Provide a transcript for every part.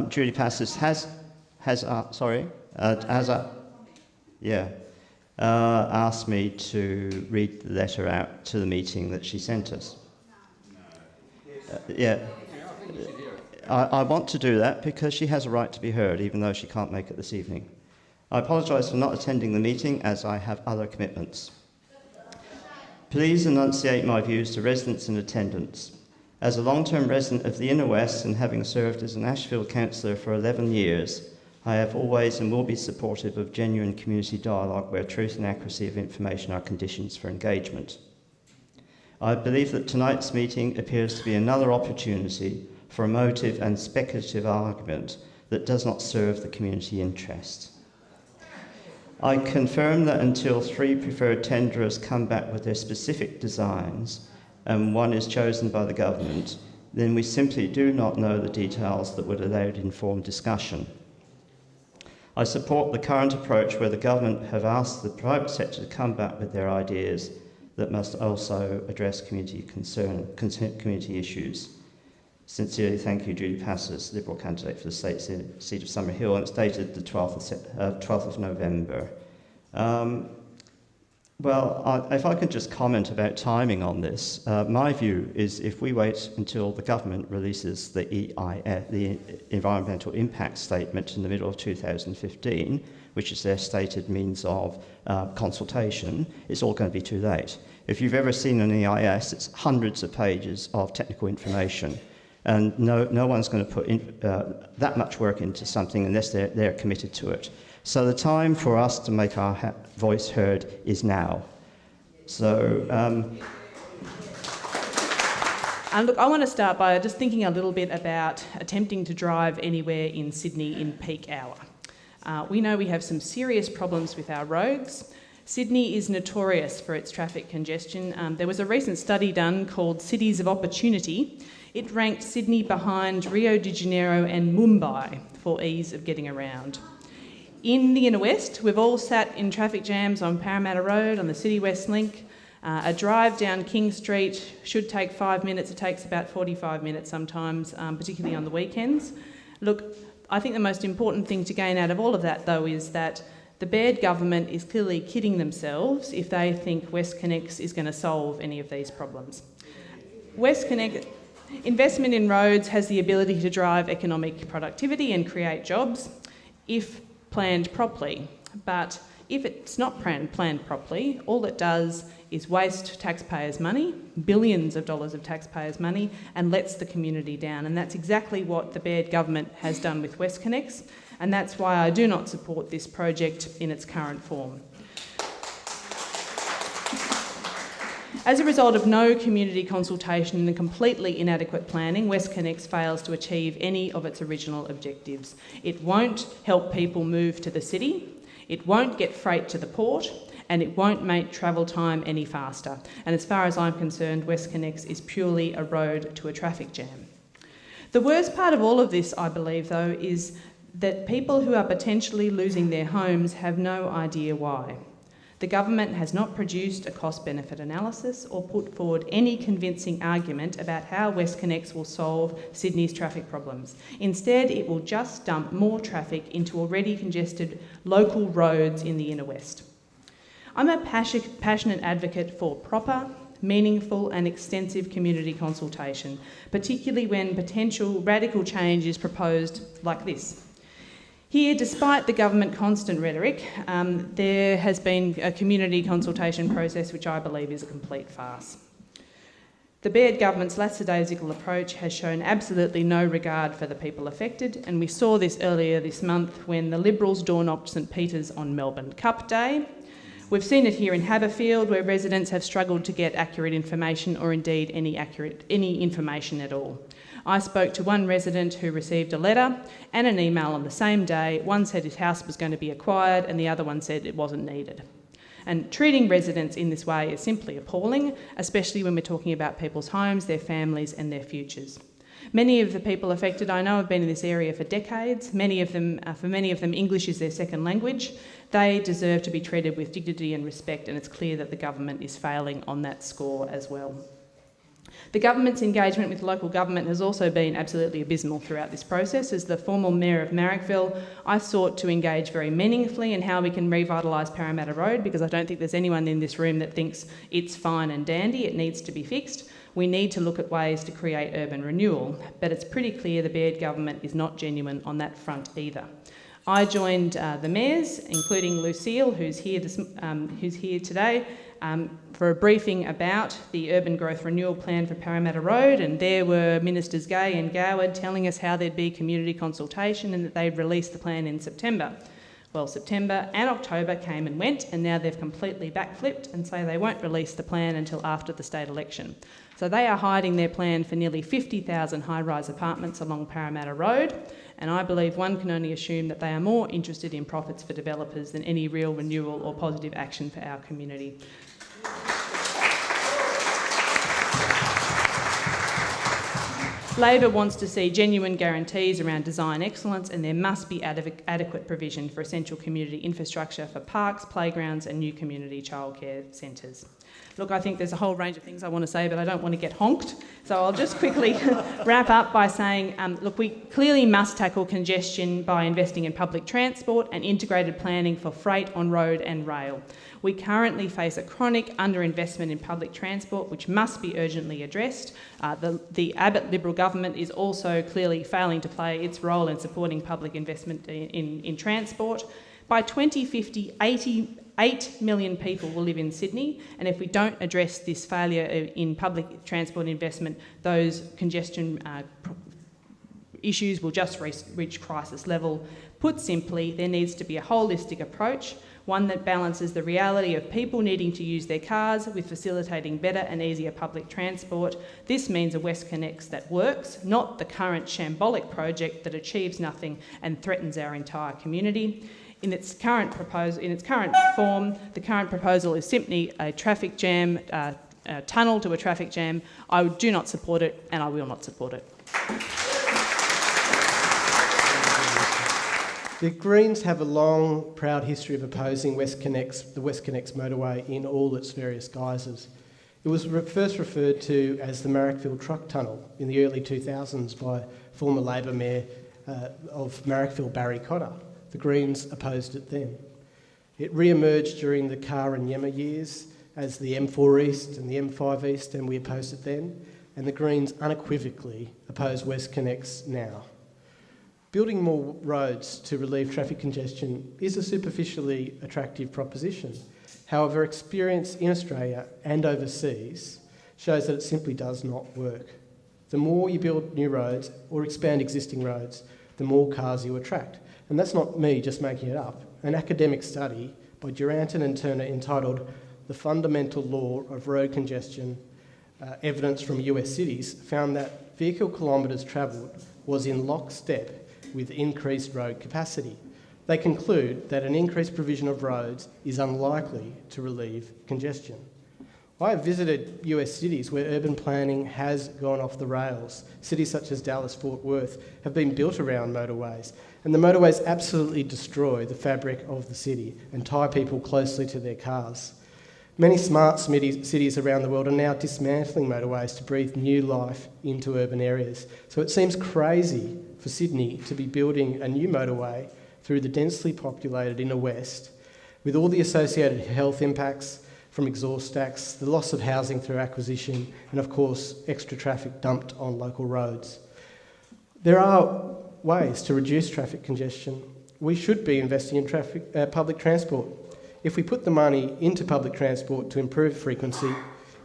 Judy Passes has asked me to read the letter out to the meeting that she sent us. I want to do that because she has a right to be heard, even though she can't make it this evening. I apologise for not attending the meeting as I have other commitments. Please enunciate my views to residents in attendance. As a long-term resident of the Inner West and having served as an Ashfield councillor for 11 years, I have always and will be supportive of genuine community dialogue where truth and accuracy of information are conditions for engagement. I believe that tonight's meeting appears to be another opportunity for emotive and speculative argument that does not serve the community interest. I confirm that until 3 preferred tenderers come back with their specific designs and one is chosen by the government, then we simply do not know the details that would allow informed discussion. I support the current approach where the government have asked the private sector to come back with their ideas that must also address community issues. Sincerely, thank you, Judy Passes, Liberal candidate for the state seat of Summerhill, and it's dated the 12th of November. If I could just comment about timing on this, my view is if we wait until the government releases the EIS, the Environmental Impact Statement in the middle of 2015, which is their stated means of consultation, it's all going to be too late. If you've ever seen an EIS, it's hundreds of pages of technical information. And no one's going to put in, that much work into something unless they're committed to it. So the time for us to make our voice heard is now. So, and look, I want to start by just thinking a little bit about attempting to drive anywhere in Sydney in peak hour. We know we have some serious problems with our roads. Sydney is notorious for its traffic congestion. There was a recent study done called Cities of Opportunity. It ranked Sydney behind Rio de Janeiro and Mumbai for ease of getting around. In the Inner West, we've all sat in traffic jams on Parramatta Road, on the City West Link. A drive down King Street should take 5 minutes. It takes about 45 minutes sometimes, particularly on the weekends. Look, I think the most important thing to gain out of all of that, though, is that the Baird government is clearly kidding themselves if they think WestConnex is going to solve any of these problems. WestConnex investment in roads has the ability to drive economic productivity and create jobs if planned properly. But if it's not planned properly, all it does is waste taxpayers' money, billions of dollars of taxpayers' money, and lets the community down. And that's exactly what the Baird government has done with WestConnex, and that's why I do not support this project in its current form. As a result of no community consultation and completely inadequate planning, WestConnex fails to achieve any of its original objectives. It won't help people move to the city, it won't get freight to the port, and it won't make travel time any faster. And as far as I'm concerned, WestConnex is purely a road to a traffic jam. The worst part of all of this, I believe, though, is that people who are potentially losing their homes have no idea why. The government has not produced a cost-benefit analysis or put forward any convincing argument about how WestConnex will solve Sydney's traffic problems. Instead, it will just dump more traffic into already congested local roads in the Inner West. I'm a passionate advocate for proper, meaningful and extensive community consultation, particularly when potential radical change is proposed like this. Here, despite the government constant rhetoric, there has been a community consultation process which I believe is a complete farce. The Baird government's lackadaisical approach has shown absolutely no regard for the people affected, and we saw this earlier this month when the Liberals door-knocked St Peter's on Melbourne Cup Day. We've seen it here in Haberfield, where residents have struggled to get accurate information or indeed any information at all. I spoke to one resident who received a letter and an email on the same day. One said his house was going to be acquired and the other one said it wasn't needed. And treating residents in this way is simply appalling, especially when we're talking about people's homes, their families and their futures. Many of the people affected I know have been in this area for decades. For many of them, English is their second language. They deserve to be treated with dignity and respect, and it's clear that the government is failing on that score as well. The government's engagement with local government has also been absolutely abysmal throughout this process. As the former Mayor of Marrickville, I sought to engage very meaningfully in how we can revitalise Parramatta Road, because I don't think there's anyone in this room that thinks it's fine and dandy. It needs to be fixed. We need to look at ways to create urban renewal, but it's pretty clear the Baird government is not genuine on that front either. I joined the mayors, including Lucille, who's here today, for a briefing about the urban growth renewal plan for Parramatta Road, and there were Ministers Gay and Goward telling us how there'd be community consultation and that they'd release the plan in September. Well, September and October came and went, and now they've completely backflipped and say they won't release the plan until after the state election. So they are hiding their plan for nearly 50,000 high-rise apartments along Parramatta Road, and I believe one can only assume that they are more interested in profits for developers than any real renewal or positive action for our community. Labor wants to see genuine guarantees around design excellence, and there must be adequate provision for essential community infrastructure for parks, playgrounds and new community childcare centres. Look, I think there's a whole range of things I want to say, but I don't want to get honked. So I'll just quickly wrap up by saying, look, we clearly must tackle congestion by investing in public transport and integrated planning for freight on road and rail. We currently face a chronic underinvestment in public transport, which must be urgently addressed. The Abbott Liberal government is also clearly failing to play its role in supporting public investment in transport. By 2050, 88 million people will live in Sydney, and if we don't address this failure in public transport investment, those congestion issues will just reach crisis level. Put simply, there needs to be a holistic approach, one that balances the reality of people needing to use their cars with facilitating better and easier public transport. This means a WestConnex that works, not the current shambolic project that achieves nothing and threatens our entire community. In its current form, the current proposal is simply a traffic jam, a tunnel to a traffic jam. I do not support it, and I will not support it. The Greens have a long, proud history of opposing the WestConnex motorway in all its various guises. It was first referred to as the Marrickville Truck Tunnel in the early 2000s by former Labor Mayor of Marrickville, Barry Cotter. The Greens opposed it then. It re-emerged during the Carr and Yemma years as the M4 East and the M5 East, and we opposed it then. And the Greens unequivocally oppose WestConnex now. Building more roads to relieve traffic congestion is a superficially attractive proposition. However, experience in Australia and overseas shows that it simply does not work. The more you build new roads or expand existing roads, the more cars you attract. And that's not me just making it up. An academic study by Duranton and Turner entitled The Fundamental Law of Road Congestion, Evidence from US Cities, found that vehicle kilometres travelled was in lockstep with increased road capacity. They conclude that an increased provision of roads is unlikely to relieve congestion. I have visited US cities where urban planning has gone off the rails. Cities such as Dallas, Fort Worth have been built around motorways, and the motorways absolutely destroy the fabric of the city and tie people closely to their cars. Many smart cities around the world are now dismantling motorways to breathe new life into urban areas. So it seems crazy for Sydney to be building a new motorway through the densely populated inner west, with all the associated health impacts from exhaust stacks, the loss of housing through acquisition, and of course, extra traffic dumped on local roads. There are ways to reduce traffic congestion. We should be investing in public transport. If we put the money into public transport to improve frequency,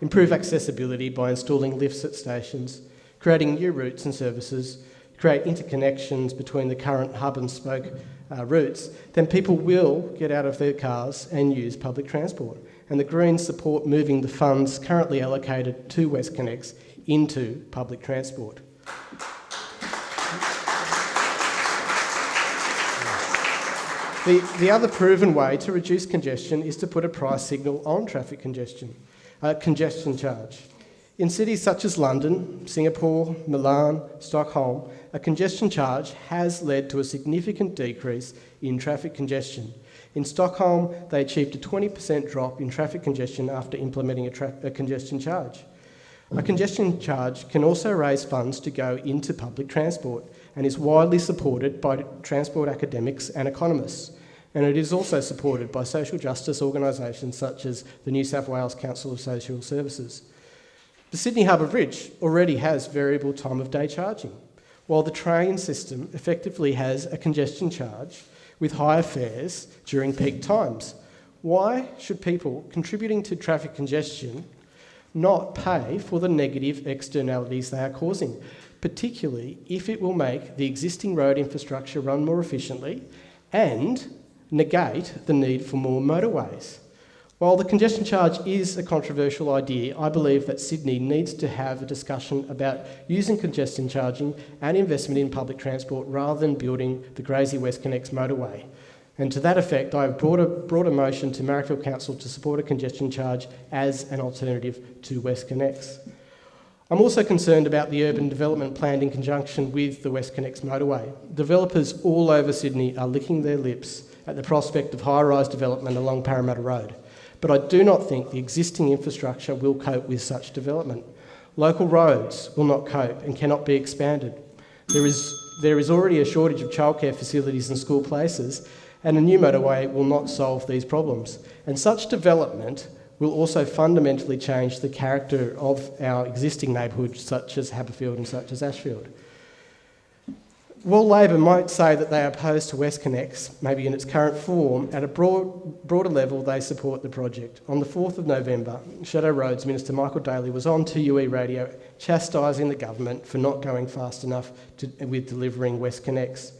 improve accessibility by installing lifts at stations, creating new routes and services, create interconnections between the current hub and spoke routes, then people will get out of their cars and use public transport. And the Greens support moving the funds currently allocated to WestConnex into public transport. The other proven way to reduce congestion is to put a price signal on traffic congestion, a congestion charge. In cities such as London, Singapore, Milan, Stockholm, a congestion charge has led to a significant decrease in traffic congestion. In Stockholm, they achieved a 20% drop in traffic congestion after implementing a congestion charge. A congestion charge can also raise funds to go into public transport and is widely supported by transport academics and economists. And it is also supported by social justice organisations such as the New South Wales Council of Social Services. The Sydney Harbour Bridge already has variable time of day charging, while the train system effectively has a congestion charge with higher fares during peak times. Why should people contributing to traffic congestion not pay for the negative externalities they are causing, particularly if it will make the existing road infrastructure run more efficiently and negate the need for more motorways? While the congestion charge is a controversial idea, I believe that Sydney needs to have a discussion about using congestion charging and investment in public transport rather than building the crazy WestConnex motorway. And to that effect, I have brought a motion to Marrickville Council to support a congestion charge as an alternative to WestConnex. I'm also concerned about the urban development planned in conjunction with the WestConnex motorway. Developers all over Sydney are licking their lips at the prospect of high-rise development along Parramatta Road. But I do not think the existing infrastructure will cope with such development. Local roads will not cope and cannot be expanded. There is already a shortage of childcare facilities and school places, and a new motorway will not solve these problems. And such development will also fundamentally change the character of our existing neighbourhoods, such as Haberfield and such as Ashfield. While Labor might say that they are opposed to WestConnex, maybe in its current form, at a broader level they support the project. On the 4th of November, Shadow Roads Minister Michael Daly was on 2UE radio chastising the government for not going fast enough with delivering WestConnex.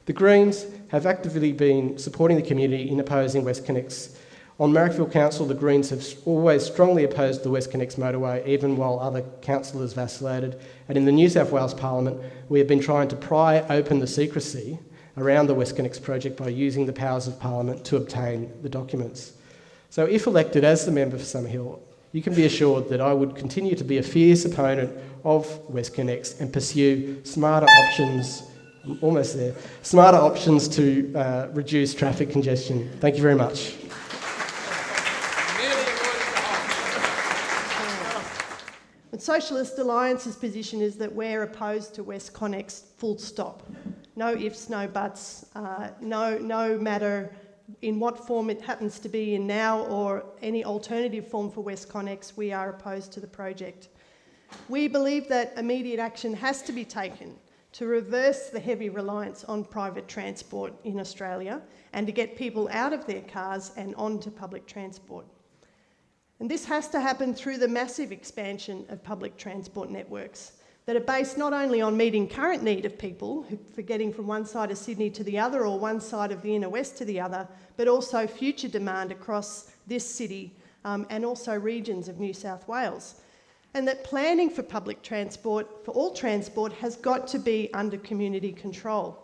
The Greens have actively been supporting the community in opposing WestConnex. On Marrickville Council, the Greens have always strongly opposed the WestConnex motorway, even while other councillors vacillated. And in the New South Wales Parliament, we have been trying to pry open the secrecy around the WestConnex project by using the powers of Parliament to obtain the documents. So if elected as the member for Summerhill, you can be assured that I would continue to be a fierce opponent of WestConnex and pursue smarter options, smarter options to reduce traffic congestion. Thank you very much. The Socialist Alliance's position is that we're opposed to WestConnex, full stop. No ifs, no buts, no matter in what form it happens to be in now or any alternative form for WestConnex, we are opposed to the project. We believe that immediate action has to be taken to reverse the heavy reliance on private transport in Australia and to get people out of their cars and onto public transport. And this has to happen through the massive expansion of public transport networks that are based not only on meeting current need of people for getting from one side of Sydney to the other or one side of the inner west to the other, but also future demand across this city and also regions of New South Wales. And that planning for public transport, for all transport, has got to be under community control.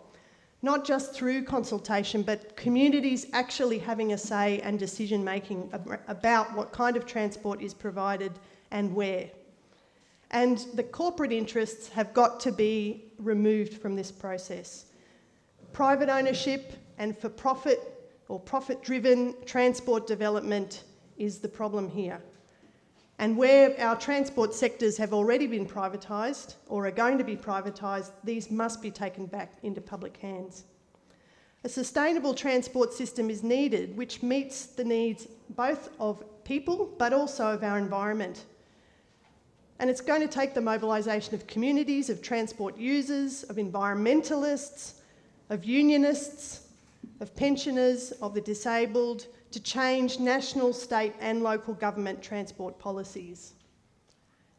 Not just through consultation, but communities actually having a say and decision making about what kind of transport is provided and where. And the corporate interests have got to be removed from this process. Private ownership and for-profit or profit-driven transport development is the problem here. And where our transport sectors have already been privatised or are going to be privatised, these must be taken back into public hands. A sustainable transport system is needed which meets the needs both of people but also of our environment. And it's going to take the mobilisation of communities, of transport users, of environmentalists, of unionists, of pensioners, of the disabled, to change national, state and local government transport policies.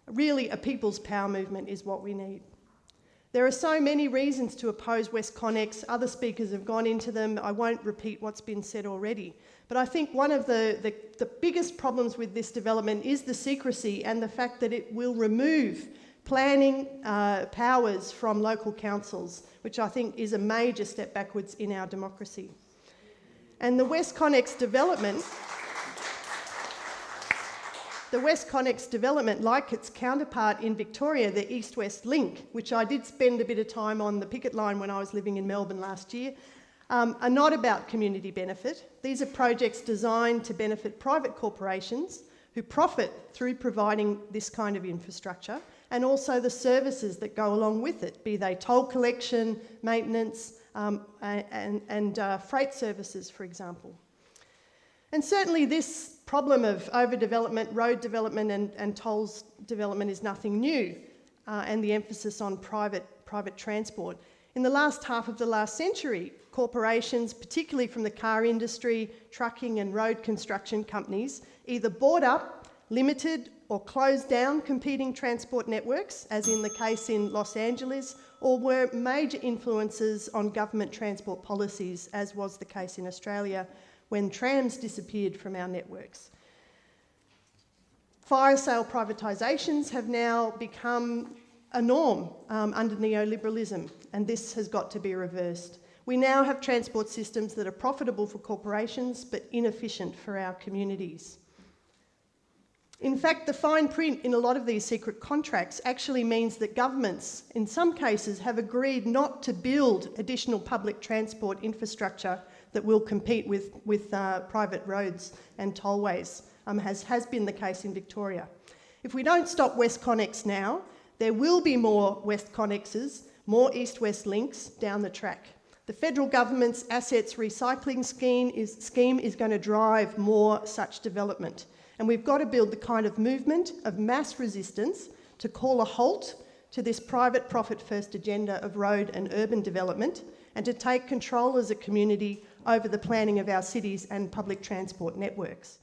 Really, a people's power movement is what we need. There are so many reasons to oppose WestConnex. Other speakers have gone into them. I won't repeat what's been said already. But I think one of the biggest problems with this development is the secrecy and the fact that it will remove planning powers from local councils, which I think is a major step backwards in our democracy. And the WestConnex development, like its counterpart in Victoria, the East-West Link, which I did spend a bit of time on the picket line when I was living in Melbourne last year, are not about community benefit. These are projects designed to benefit private corporations who profit through providing this kind of infrastructure, and also the services that go along with it, be they toll collection, maintenance, and freight services, for example. And certainly this problem of overdevelopment, road development and tolls development is nothing new, and the emphasis on private transport. In the last half of the last century, corporations, particularly from the car industry, trucking and road construction companies, either bought up, limited or closed down competing transport networks, as in the case in Los Angeles, or were major influences on government transport policies, as was the case in Australia when trams disappeared from our networks. Fire sale privatisations have now become a norm under neoliberalism, and this has got to be reversed. We now have transport systems that are profitable for corporations but inefficient for our communities. In fact, the fine print in a lot of these secret contracts actually means that governments, in some cases, have agreed not to build additional public transport infrastructure that will compete with private roads and tollways, has been the case in Victoria. If we don't stop WestConnex now, there will be more WestConnexes, more east-west links down the track. The federal government's assets recycling scheme is going to drive more such development. And we've got to build the kind of movement of mass resistance to call a halt to this private profit-first agenda of road and urban development, and to take control as a community over the planning of our cities and public transport networks.